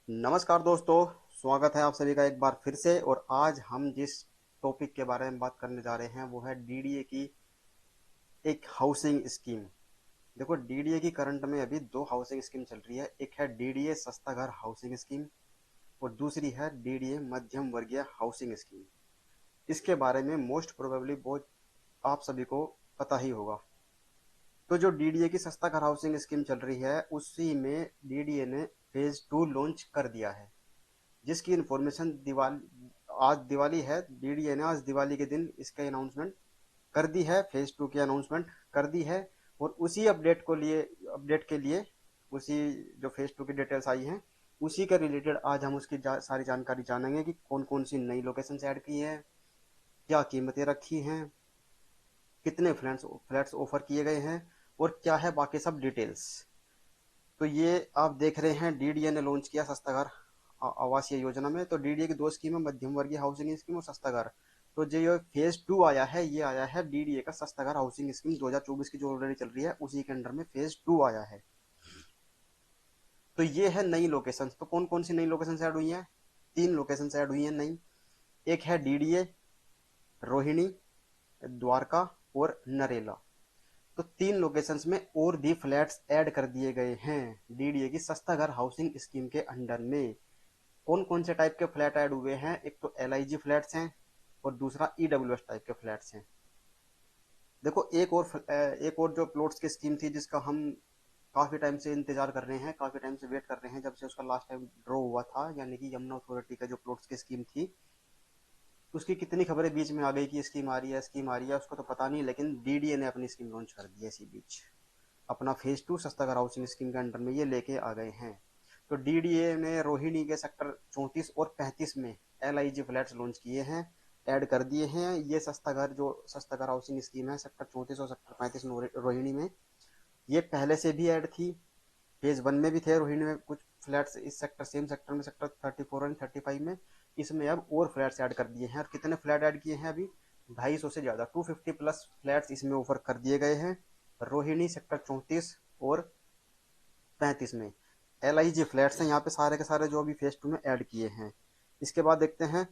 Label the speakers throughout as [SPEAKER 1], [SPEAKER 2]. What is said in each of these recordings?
[SPEAKER 1] नमस्कार दोस्तों। स्वागत है आप सभी का एक बार फिर से। और आज हम जिस टॉपिक के बारे में बात करने जा रहे हैं वो है डीडीए की एक हाउसिंग स्कीम। देखो, डीडीए की करंट में अभी दो हाउसिंग स्कीम चल रही है। एक है डीडीए सस्ता घर हाउसिंग स्कीम और दूसरी है डीडीए मध्यम वर्गीय हाउसिंग स्कीम। इसके बारे में मोस्ट प्रोबेबली बहुत आप सभी को पता ही होगा। तो जो डीडीए की सस्ता घर हाउसिंग स्कीम चल रही है उसी में डीडीए ने फेज 2 लॉन्च कर दिया है, जिसकी इन्फॉर्मेशन आज दिवाली है। डीडीए ने आज दिवाली के दिन इसका अनाउंसमेंट कर दी है, फेज 2 की अनाउंसमेंट कर दी है। और उसी अपडेट के लिए उसी जो फेज 2 की डिटेल्स आई हैं उसी के रिलेटेड आज हम उसकी सारी जानकारी जानेंगे कि कौन कौन सी नई लोकेशन ऐड की हैं, क्या कीमतें रखी हैं, कितने फ्लैट्स ऑफर किए गए हैं और क्या है बाकी सब डिटेल्स। तो ये आप देख रहे हैं डीडीए ने लॉन्च किया सस्ता घर आवासीय योजना में। तो डीडीए की दो स्कीम है, मध्यम वर्गीय हाउसिंग स्कीम और सस्ता घर। तो जो ये फेज 2 आया है ये आया है डीडीए का सस्ता घर हाउसिंग स्कीम 2024 की जो ऑलरेडी चल रही है उसी के अंडर में फेज 2 आया है। तो ये है नई लोकेशन। तो कौन कौन सी नई लोकेशन ऐड हुई हैं? तीन लोकेशन ऐड हुई हैं नई। एक है डीडीए रोहिणी, द्वारका और नरेला। तो तीन लोकेशंस में और भी फ्लैट्स ऐड कर दिए गए हैं डीडीए की सस्ता घर हाउसिंग स्कीम के अंडर में। कौन कौन से टाइप के फ्लैट ऐड हुए हैं? एक तो एलआईजी फ्लैट्स हैं और दूसरा ईडब्ल्यूएस टाइप के फ्लैट्स हैं। देखो, एक और जो प्लॉट्स की स्कीम थी जिसका हम काफी टाइम से इंतजार कर रहे हैं, काफी टाइम से वेट कर रहे हैं, जब से उसका लास्ट टाइम ड्रॉ हुआ था, यानी कि यमुना अथॉरिटी का जो प्लॉट्स की स्कीम थी उसकी कितनी खबरें बीच में आ गई कि स्कीम आ रही है, स्कीम आ रही है, उसको तो पता नहीं, लेकिन डीडीए ने अपनी स्कीम लॉन्च कर दी है इसी बीच। अपना फेज 2 सस्ता घर हाउसिंग स्कीम के अंडर में ये लेके आ गए हैं। तो डीडीए ने रोहिणी के सेक्टर 34 और 35 में एलआईजी फ्लैट्स लॉन्च किए हैं, ऐड कर दिए हैं। ये सस्ता घर हाउसिंग स्कीम है सेक्टर 34 और सेक्टर 35 रोहिणी में, ये पहले से भी ऐड थी। फेज 1 में भी थे रोहिणी में कुछ फ्लैट्स इस सेम सेक्टर में, सेक्टर 34 और 35 में। इसमें अब और फ्लैट्स ऐड कर दिए हैं। और कितने फ्लैट ऐड किए हैं अभी? 250 से ज्यादा, 250+ फ्लैट्स इसमें ऑफर कर दिए गए हैं रोहिणी सेक्टर 34 और 35 में। एलआईजी फ्लैट्स हैं यहाँ पे सारे के सारे जो अभी फेज 2 में ऐड किए हैं। इसके बाद देखते हैं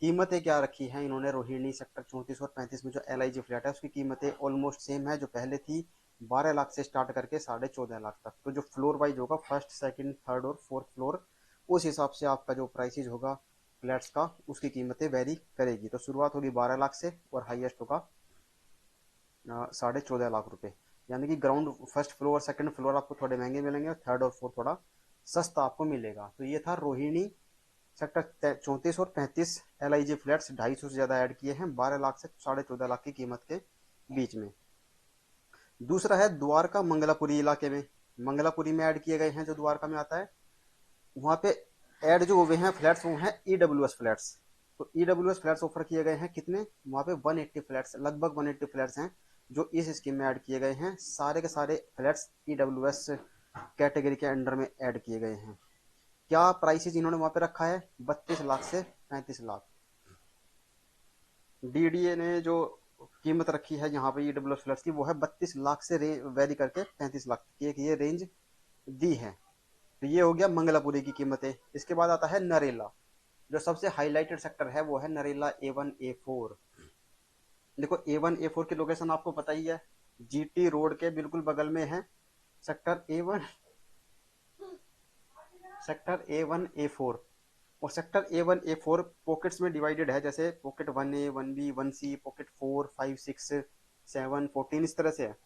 [SPEAKER 1] कीमतें क्या रखी हैं इन्होंने। रोहिणी सेक्टर 34 और 35 में जो एलआईजी फ्लैट है उसकी कीमतें ऑलमोस्ट सेम है जो पहले थी, 12 लाख से स्टार्ट करके 14.5 लाख तक। तो जो फ्लोर वाइज होगा, फर्स्ट सेकंड थर्ड और फोर्थ फ्लोर, उस हिसाब से आपका जो प्राइसेज होगा फ्लैट्स का उसकी कीमतें वेरी करेगी। तो शुरुआत होगी 12 लाख से और हाईएस्ट होगा 14.5 लाख रुपए। यानी कि ground first floor second floor आपको थोड़े महंगे मिलेंगे और थर्ड और फोर्थ थोड़ा सस्ता आपको मिलेगा। तो ये था रोहिणी सेक्टर 34 और 35 एलआईजी फ्लैट्स 250 से ज्यादा ऐड किए हैं 12 लाख से 14.5 लाख की कीमत के बीच में। दूसरा है द्वारका मंगलापुरी इलाके में। मंगलापुरी में ऐड किए गए हैं जो द्वारका में आता है। वहां पे ऐड जो हुए हैं फ्लैट्स वो हैं ईडब्ल्यूएस फ्लैट्स। तो ईडब्ल्यूएस फ्लैट्स ऑफर किए गए हैं कितने? वहां पे 180 फ्लैट्स, लगभग 180 फ्लैट्स हैं जो इस स्कीम में ऐड किए गए हैं। सारे के सारे फ्लैट्स ईडब्ल्यूएस कैटेगरी के अंडर में ऐड किए गए हैं। क्या प्राइसेज इन्होंने वहां पे रखा है? 32 लाख से 35 लाख। डीडीए ने जो कीमत रखी है यहाँ पे ईडब्ल्यूएस फ्लैट्स की वो है 32 लाख से वेरी करके 35 लाख की एक ये रेंज दी है। तो ये हो गया मंगलापुरी की कीमतें। इसके बाद आता है नरेला। जो सबसे हाईलाइटेड सेक्टर है वो है नरेला A1 A4। देखो, A1 A4 की लोकेशन आपको पता ही है, जीटी रोड के बिल्कुल बगल में है। Sector A1 A4। और सेक्टर A1 A4 पॉकेट्स में डिवाइडेड है, जैसे pocket 1A 1B 1C, pocket 4 5 6 7 14 इस तरह से है।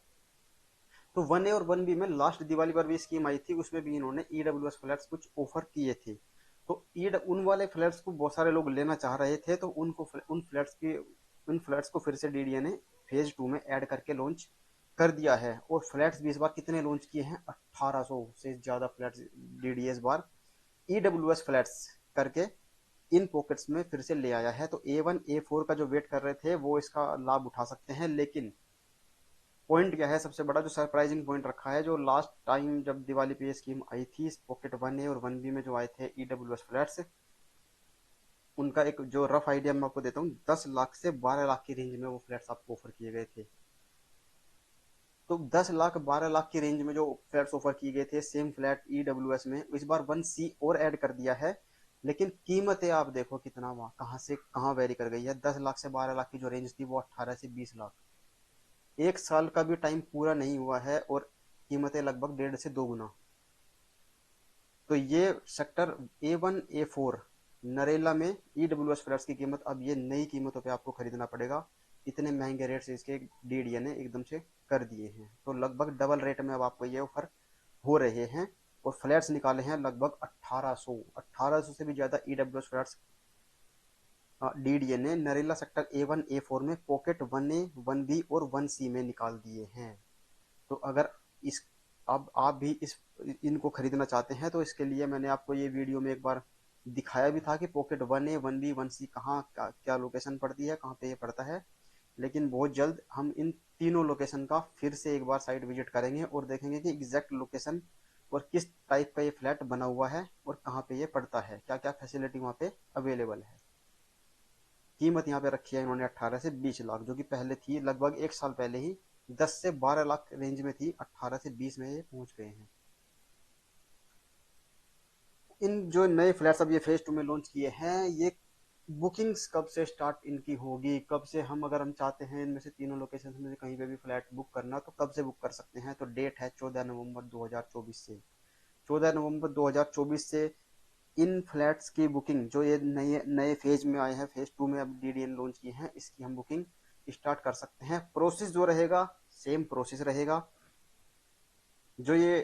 [SPEAKER 1] तो 1A और 1B में लास्ट दिवाली पर भी स्कीम आई थी, उसमें भी इन्होंने ईडब्ल्यूएस फ्लैट्स कुछ ऑफर किए थे। तो ईड उन वाले फ्लैट्स को बहुत सारे लोग लेना चाह रहे थे, तो उन फ्लैट्स को फिर से डीडीए ने फेज 2 में ऐड करके लॉन्च कर दिया है। और फ्लैट्स भी इस बार कितने लॉन्च किए हैं? 1800 से ज्यादा फ्लैट्स डीडीए इस बार ईडब्ल्यूएस फ्लैट्स करके इन पॉकेट्स में फिर से ले आया है। तो A1 A4 का जो वेट कर रहे थे वो इसका लाभ उठा सकते हैं। लेकिन पॉइंट क्या है, सबसे बड़ा जो सरप्राइजिंग पॉइंट रखा है, जो लास्ट टाइम जब दिवाली पे ये स्कीम आई थी पॉकेट 1A और 1B में जो आए थे ईडब्ल्यूएस फ्लैट्स, उनका एक जो रफ आइडिया मैं आपको देता हूँ, 10 लाख से 12 लाख की रेंज में वो फ्लैट्स आपको ऑफर किए गए थे। तो 10 लाख 12 लाख की रेंज में जो फ्लैट्स ऑफर किए गए थे सेम फ्लैट ईडब्ल्यूएस में, इस बार 1C और ऐड कर दिया है। लेकिन कीमतें आप देखो कितना वहां कहाँ से कहाँ वेरी कर गई है। 10 लाख से 12 लाख की जो रेंज थी वो 18 से 20 लाख। 1 साल का भी टाइम पूरा नहीं हुआ है और कीमतें लगभग 1.5 से 2 गुना। तो ये सेक्टर A1 A4 नरेला में ईडब्ल्यूएस फ्लैट्स की कीमत अब ये नई कीमतों पे आपको खरीदना पड़ेगा। इतने महंगे रेट से इसके डीडीए ने एकदम से कर दिए हैं, तो लगभग डबल रेट में अब आपको ये ऑफर हो रहे हैं। और फ्लैट्स निकाले हैं लगभग 1800 से भी ज्यादा ईडब्ल्यूएस फ्लैट्स डीडीए ने नरेला सेक्टर A1 A4 में पॉकेट 1A 1B और 1C में निकाल दिए हैं। तो अगर इस अब आप भी इस इनको खरीदना चाहते हैं तो इसके लिए मैंने आपको ये वीडियो में एक बार दिखाया भी था कि पॉकेट 1A 1B 1C कहाँ क्या लोकेशन पड़ती है, कहाँ पे ये पड़ता है। लेकिन बहुत जल्द हम इन तीनों लोकेशन का फिर से एक बार साइट विजिट करेंगे और देखेंगे कि एग्जैक्ट लोकेशन और किस टाइप का ये फ्लैट बना हुआ है और कहाँ पे ये पड़ता है, क्या क्या फैसिलिटी वहाँ पे अवेलेबल है। कीमत यहाँ पे रखी है इन्होंने 18 से 20 लाख, जो कि पहले थी लगभग 1 साल पहले ही 10 से 12 लाख रेंज में थी, 18 से 20 में ये पहुंच गए हैं। इन जो नए फ्लैट्स अब ये फेज 2 में लॉन्च किए हैं, ये बुकिंग्स कब से स्टार्ट इनकी होगी, कब से हम अगर हम चाहते हैं इनमें से तीनों लोकेशन में से कहीं पे भी फ्लैट बुक करना तो कब से बुक कर सकते हैं। तो डेट है 14 नवंबर 2024 से। 14 नवंबर 2024 से इन फ्लैट्स की बुकिंग जो ये नए नए फेज में आए हैं, फेज 2 में अब डीडीएन लॉन्च किए हैं, इसकी हम बुकिंग स्टार्ट कर सकते हैं। प्रोसेस जो रहेगा सेम प्रोसेस रहेगा। जो ये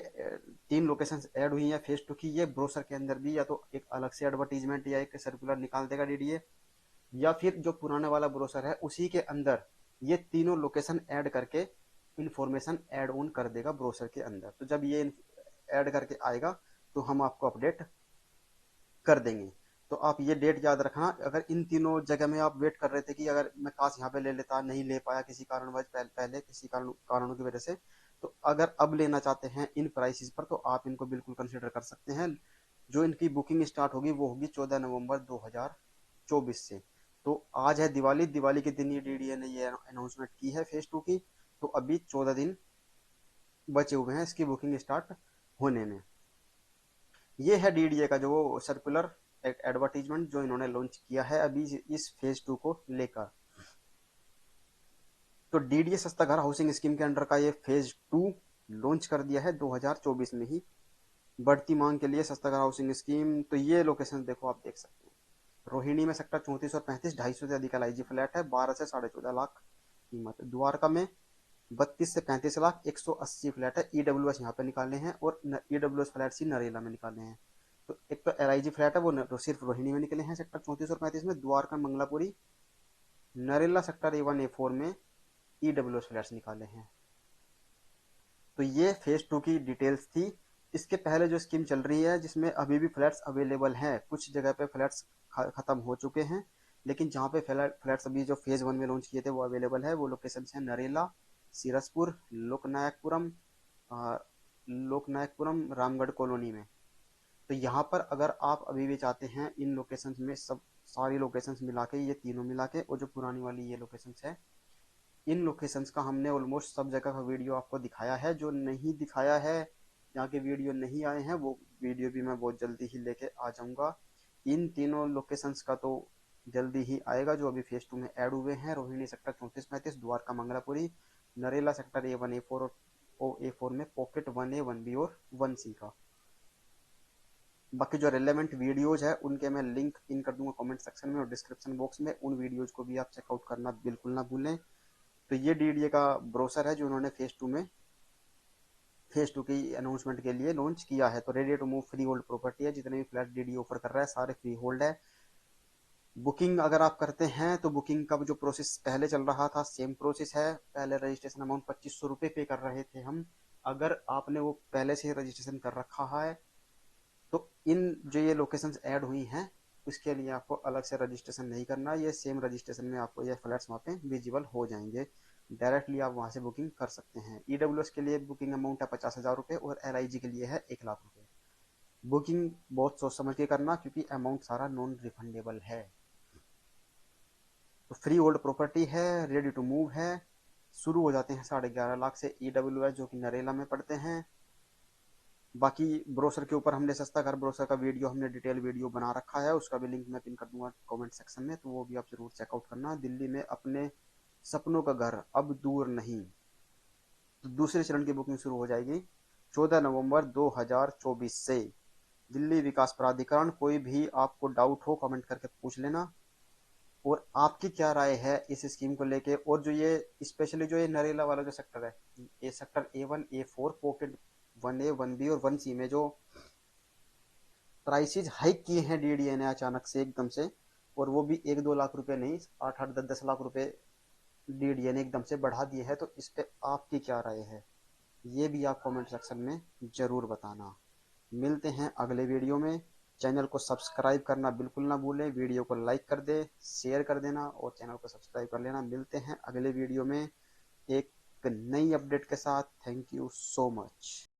[SPEAKER 1] 3 लोकेशंस ऐड हुई हैं फेज 2 की, ये ब्रोशर के अंदर भी या तो एक अलग से एडवर्टीजमेंट या एक सर्कुलर निकाल देगा डीडीए, या फिर जो पुराने वाला ब्रोशर है उसी के अंदर ये तीनों लोकेशन ऐड करके इंफॉर्मेशन ऐड ऑन कर देगा ब्रोशर के अंदर। तो जब ये ऐड करके आएगा तो हम आपको अपडेट कर देंगे। तो आप ये डेट याद रखना। अगर इन तीनों जगह में आप वेट कर रहे थे कि अगर मैं काश यहाँ पे ले लेता, नहीं ले पाया किसी कारणवश, पहले किसी कारणों की वजह से, तो अगर अब लेना चाहते हैं इन प्राइसेस पर तो आप इनको बिल्कुल कंसिडर कर सकते हैं। जो इनकी बुकिंग स्टार्ट होगी वो होगी 14 नवंबर 2024 से। तो आज है दिवाली, दिवाली के दिन ये डीडीए ने ये अनाउंसमेंट की है फेज 2 की। तो अभी 14 दिन बचे हुए हैं इसकी बुकिंग स्टार्ट होने में। ये है डीडीए का जो सर्कुलर एडवर्टीजमेंट जो इन्होंने लॉन्च किया है अभी इस फेज 2 को लेकर। तो डीडीए सस्ता घर हाउसिंग स्कीम के अंडर का ये फेज 2 लॉन्च कर दिया है 2024 में ही। बढ़ती मांग के लिए सस्ता घर हाउसिंग स्कीम, तो ये लोकेशन देखो आप देख सकते हैं। रोहिणी में सेक्टर 34 और 35 250 से अधिक एलआईजी फ्लैट है, 12 से 14.5 लाख कीमत। द्वारका में 32 से 35 लाख 180 फ्लैट है। ईडब्ल्यूएस यहाँ पे निकाले हैं और ईडब्ल्यूएस फ्लैट सी नरेला में निकाले हैं। तो एक तो एलआईजी फ्लैट है वो सिर्फ रोहिणी में निकले हैं सेक्टर 34 और 35 में। Dwarka Mangolpuri Narela sector A1 A4 में ईडब्ल्यूएस फ्लैट्स निकाले हैं। तो ये फेज 2 की डिटेल्स थी। इसके पहले जो स्कीम चल रही है जिसमें अभी भी फ्लैट्स अवेलेबल हैं, कुछ जगह पे फ्लैट्स खत्म हो चुके हैं, लेकिन जहाँ पे फ्लैट्स अभी जो फेज 1 में लॉन्च किए थे वो अवेलेबल है, वो लोकेशन है नरेला, सीरसपुर, लोकनायकपुरम रामगढ़ कॉलोनी में। तो यहाँ पर अगर आप अभी भी चाहते हैं इन लोकेशंस में सब सारी लोकेशंस मिला के, ये तीनों मिला के और जो पुरानी वाली ये लोकेशंस है, इन लोकेशंस का हमने ऑलमोस्ट सब जगह का वीडियो आपको दिखाया है। जो नहीं दिखाया है, यहाँ के वीडियो नहीं आए हैं, वो वीडियो भी मैं बहुत जल्दी ही लेके आ जाऊंगा। इन तीनों लोकेशंस का तो जल्दी ही आएगा जो अभी फेज 2 में ऐड हुए हैं। Rohini sector 34-35, Dwarka Mangolpuri, Narela sector A1 A4 और A4 में पॉकेट 1A 1B और 1C का। बाकी जो रिलेवेंट वीडियोज है उनके मैं लिंक पिन कर दूंगा कमेंट सेक्शन में और डिस्क्रिप्शन बॉक्स में, उन वीडियोज को भी आप चेकआउट करना बिल्कुल ना भूलें। तो ये डीडीए का ब्रोशर है जो उन्होंने फेज टू की अनाउंसमेंट के लिए लॉन्च किया है। तो ready to move freehold property है, जितने भी फ्लैट डीडीए ऑफर कर रहा है सारे फ्री होल्ड है। बुकिंग अगर आप करते हैं तो बुकिंग का जो प्रोसेस पहले चल रहा था सेम प्रोसेस है। पहले रजिस्ट्रेशन अमाउंट 2500 रुपये पे कर रहे थे हम। अगर आपने वो पहले से रजिस्ट्रेशन कर रखा है तो इन जो ये लोकेशंस ऐड हुई हैं उसके लिए आपको अलग से रजिस्ट्रेशन नहीं करना, ये सेम रजिस्ट्रेशन में आपको ये फ्लैट्स वहाँ पे विजिबल हो जाएंगे। डायरेक्टली आप वहाँ से बुकिंग कर सकते हैं। ईडब्ल्यूएस के लिए बुकिंग अमाउंट है 50,000 रुपये और एलआईजी के लिए है 1 लाख रुपये। बुकिंग बहुत सोच समझ के करना क्योंकि अमाउंट सारा नॉन रिफंडेबल है। तो फ्री होल्ड प्रॉपर्टी है, रेडी टू मूव है, शुरू हो जाते हैं 11.5 लाख से EWS जो कि नरेला में पड़ते हैं। बाकी ब्रोशर के ऊपर हमने सस्ता घर ब्रोशर का वीडियो हमने डिटेल वीडियो बना रखा है, उसका भी लिंक मैं पिन कर दूंगा कमेंट सेक्शन में, तो वो भी आप जरूर चेकआउट करना। दिल्ली में अपने सपनों का घर अब दूर नहीं। तो दूसरे चरण की बुकिंग शुरू हो जाएगी 14 नवंबर 2024 से। दिल्ली विकास प्राधिकरण, कोई भी आपको डाउट हो कमेंट करके पूछ लेना। और आपकी क्या राय है इस स्कीम को लेके, और जो ये स्पेशली जो ये नरेला वाला जो सेक्टर है, ये sector A1 A4 pocket 1A 1B और 1C में जो प्राइसेज हाइक किए हैं DDA ने अचानक से एकदम से, और वो भी 1-2 लाख रुपए नहीं, 8-8 10-10 लाख रुपए DDA ने एकदम से बढ़ा दिए हैं, तो इस पे आपकी क्या राय है ये भी आप कमेंट सेक्शन में जरूर बताना। मिलते हैं अगले वीडियो में। चैनल को सब्सक्राइब करना बिल्कुल ना भूलें, वीडियो को लाइक कर दे, शेयर कर देना और चैनल को सब्सक्राइब कर लेना। मिलते हैं अगले वीडियो में एक नई अपडेट के साथ। Thank you so much.